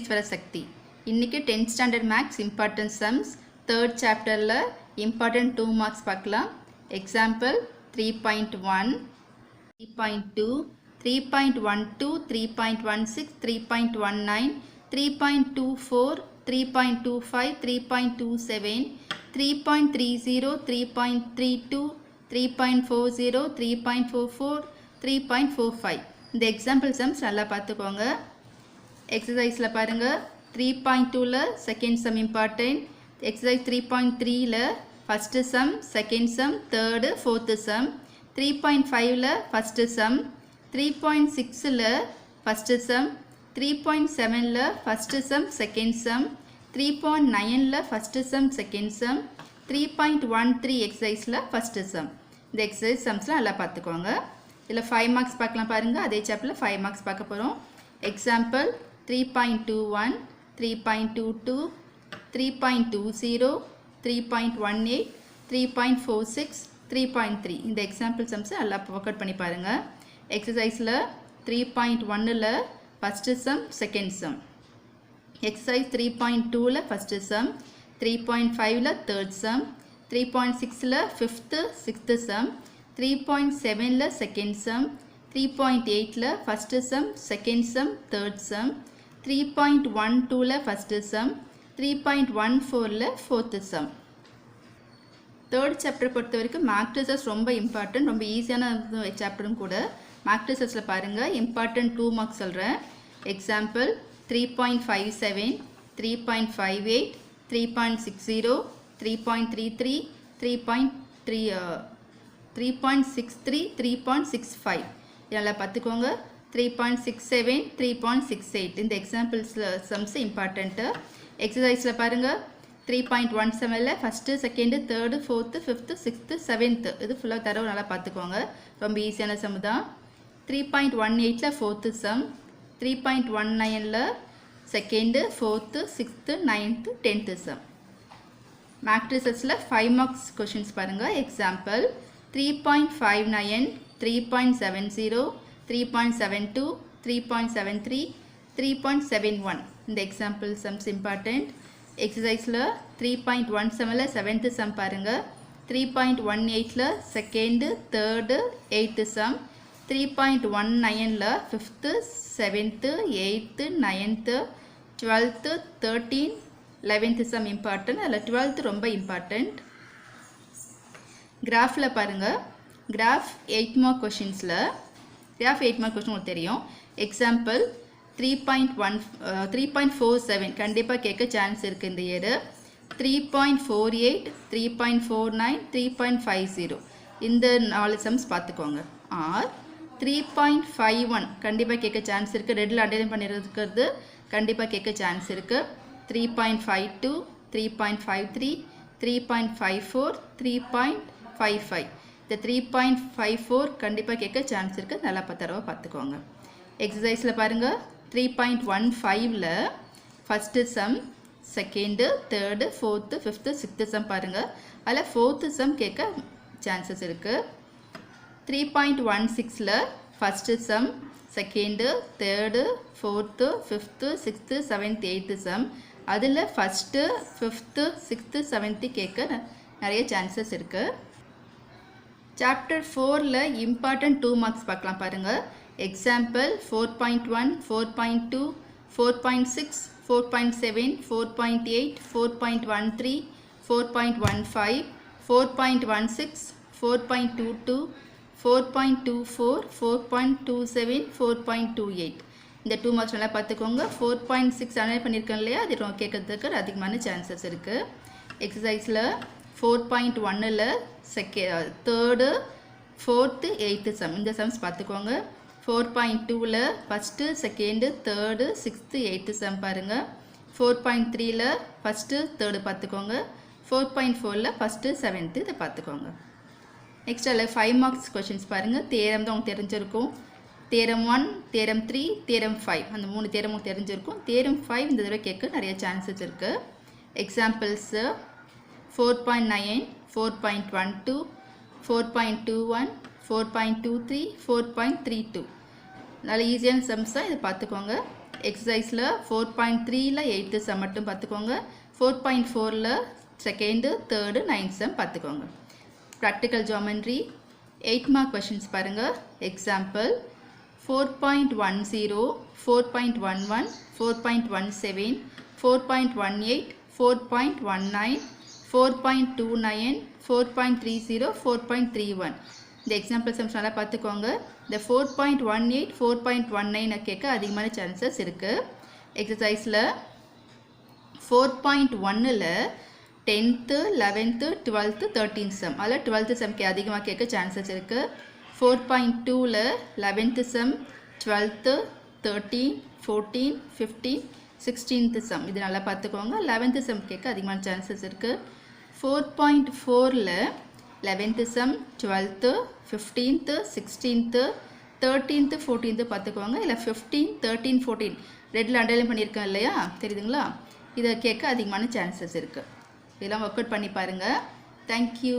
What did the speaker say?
ஈஸ்வர சக்தி. இன்னைக்கு 10th standard maths important sums third சாப்டரில் இம்பார்ட்டன்ட் 2 மார்க்ஸ் பார்க்கலாம். எக்ஸாம்பிள் 3.1, 3.2, 3.12, 3.16, 3.19, 3.24, 3.25, 3.27, 3.30, 3.32, 3.40, 3.44, 3.45. இந்த எக்ஸாம்பிள் சம்ஸ் நல்லா பார்த்துக்கோங்க. எக்ஸசைஸில் பாருங்கள், 3.2ல செகண்ட் சம் இம்பார்ட்டன்ட், எக்ஸசைஸ் 3.3ல first sum, second sum, third, fourth sum, 3.5ல ஃபஸ்ட்டு சம், 3.6ல ஃபஸ்ட்டு சம், 3.7ல ஃபஸ்ட்டு சம், செகண்ட் சம், 3.9ல ஃபஸ்ட்டு சம், செகண்ட் சம், 3.13 எக்ஸசைஸில் ஃபஸ்ட்டு சம். இந்த எக்ஸசைஸ் சம்ஸ்லாம் நல்லா பார்த்துக்கோங்க. இதில் 5 மார்க்ஸ் பார்க்கலாம் பாருங்கள். அதே சாப்டரில் 5 மார்க்ஸ் பார்க்க போகிறோம். எக்ஸாம்பிள் 3.21, 3.22, 3.20, 3.18, 3.46, 3.3. இந்த எக்ஸாம்பிள் சம்ஸை நல்லா ஒர்க் அவுட் பண்ணி பாருங்கள். எக்ஸசைஸில் 3.1ல் first sum, second sum. Exercise 3.2ல் ஃபஸ்ட்டு சம், 3.5ல் தேர்ட் சம், 3.6ல் ஃபிஃப்த்து, சிக்ஸ்த்து சம், 3.7ல் செகண்ட் சம், 3.8ல் first sum, second sum, third sum, 3.12ல் ஃபஸ்ட்டு சம், 3.14ல் ஃபோர்த்து சம். தேர்ட் சாப்டர் பொறுத்த வரைக்கும் மேக்ட்ரிசஸ் ரொம்ப இம்பார்ட்டன்ட், ரொம்ப ஈஸியான சாப்டரும் கூட. மேக்ட்ரிசஸில் பாருங்கள், இம்பார்ட்டன்ட் 2 மார்க்ஸ் சொல்கிறேன். எக்ஸாம்பிள் 3.57, 3.58, 3.60, 3.33, 3.63, 3.65. இதெல்லாம் பார்த்துக்கோங்க. 3.67, 3.68. இந்த எக்ஸாம்பிள்ஸ் சம்ஸ் இம்பார்ட்டண்ட்டு. எக்ஸசைஸில் பாருங்கள், 3.17ல் first, second, third, fourth, fifth, sixth, seventh. இது ஃபுல்லாக தரவு நல்லா பார்த்துக்கோங்க. ரொம்ப ஈஸியான சம் தான். 3.18ல் ஃபோர்த்து சம், 3.19ல் second, fourth, sixth, ninth, tenth sum. மேக்ட்ரிசஸில் 5 மார்க்ஸ் கொஷின்ஸ் பாருங்கள். எக்ஸாம்பிள் 3.59, 3.70, 3.72, 3.73, 3.71. இந்த எக்ஸாம்பிள் சம்ஸ் இம்பார்ட்டண்ட். எக்ஸசைஸில் 3.17ல் செவன்த்து சம் பாருங்கள். 3.18ல் செகண்டு, தேர்டு, எயித்து சம், 3.19ல் fifth, seventh, eighth, ninth, 12th, 13, 11th sum important. அதில் 12th ரொம்ப இம்பார்ட்டண்ட். கிராஃபில் பாருங்கள், கிராஃப் 8 மார்க் கொஷின்ஸில் கிராஃப் 8 மார்க் கொஷின் உங்களுக்கு தெரியும். எக்ஸாம்பிள் 3.47 கண்டிப்பாக கேட்க சான்ஸ் இருக்குது இந்த இயர். 3.48, 3.49, 3.50 இந்த 4 சம்ஸ் பார்த்துக்கோங்க. ஆர் 3.51 கண்டிப்பாக கேட்க சான்ஸ் இருக்குது. ரெட்டில் அண்டர்லைன் பண்ணியிருக்கிறது கண்டிப்பாக கேட்க சான்ஸ் இருக்குது. 3.52, 3.53, 3.54, 3.55. இந்த 3.54 கண்டிப்பாக கேட்க சான்ஸ் இருக்குது. நல்லா தடவை பார்த்துக்கோங்க. எக்ஸசைஸில் பாருங்கள், 3.15ல் first sum, second, third, fourth, fifth, sixth sum பாருங்கள். அதில் ஃபோர்த்து சம் கேட்க சான்சஸ் இருக்குது. 3.16ல் first sum, second, third, fourth, fifth, sixth, seventh, eighth sum. அதில் ஃபஸ்ட்டு, ஃபிஃப்த்து, சிக்ஸ்த்து, செவன்த்து கேட்க நிறைய சான்சஸ் இருக்குது. சாப்டர் 4ல் இம்பார்ட்டன்ட் 2 மார்க்ஸ் பார்க்கலாம் பாருங்கள். எக்ஸாம்பிள் 4.1, 4.2, 4.6, 4.7, 4.8, 4.13, 4.15, 4.16, 4.22, 4.24, 4.27, 4.28. இந்த 2 மார்க்ஸ் நல்லா பார்த்துக்கோங்க. 4.6 அனலைஸ் பண்ணியிருக்கேன் இல்லையா, அது கேட்கறதுக்கு அதிகமான சான்சஸ் இருக்குது. எக்ஸசைஸில் 4.1ல் தேர்டு, ஃபோர்த்து, எயித்து சம். இந்த சம்ஸ் பார்த்துக்கோங்க. 4.2ல் first, second, third, sixth, eighth sum பாருங்கள். 4.3ல் ஃபஸ்ட்டு, தேர்டு பார்த்துக்கோங்க. 4.4ல் ஃபஸ்ட்டு, செவன்த்து இதை பார்த்துக்கோங்க. நெக்ஸ்ட் அதில் 5 மார்க்ஸ் கொஷின்ஸ் பாருங்கள். தேரம் தான் உங்களுக்கு தெரிஞ்சிருக்கும். தேரம் 1, தேரம் 3, தேரம் 5 அந்த 3 தேரம் உங்களுக்கு தெரிஞ்சிருக்கும். தேரம் 5 இந்த தடவை கேட்க நிறைய சான்சஸ் இருக்குது. எக்ஸாம்பிள்ஸு 4.9, 4.12, 4.21, 4.23, 4.32. நல்ல ஈஸியான சம்ஸ் தான், இதை பார்த்துக்கோங்க. எக்ஸசைஸில் 4.3ல் 8th சம் மட்டும் பார்த்துக்கோங்க. 4.4ல் செகண்டு தேர்டு 9th சம் பார்த்துக்கோங்க. ப்ராக்டிக்கல் ஜாமெண்ட்ரி 8 மார்க் கொஷின்ஸ் பாருங்கள். எக்ஸாம்பிள் 4.10, 4.11, 4.17, 4.18, 4.19, 4.29, 4.30, 4.31. இந்த எக்ஸாம்பிள் சம்ஸ் நல்லா பார்த்துக்கோங்க. இந்த 4.18, 4.19 கேட்க அதிகமான சான்சஸ் இருக்குது. எக்ஸசைஸில் 4.1ல் 10th, 11th, 12th, 13th some, அதில் 12th சம்க்கு அதிகமாக கேட்க சான்சஸ் இருக்குது. 4.2ல் 11th some, 12th, 13, 14, 15, 16th some, இது நல்லா பார்த்துக்கோங்க. 11th சம் கேட்க அதிகமான சான்சஸ் இருக்குது. 4.4ல் 11th some, 12th, 15th, 16th, 13th, 14th பார்த்துக்கோங்க. இல்லை 15, 13, 14 ரெட்டில் அண்டர்லைன் பண்ணியிருக்கேன் இல்லையா, தெரியுதுங்களா? இதை கேட்க அதிகமான சான்சஸ் இருக்குது. இதெல்லாம் ஒர்க் அவுட் பண்ணி பாருங்கள். தேங்க்யூ.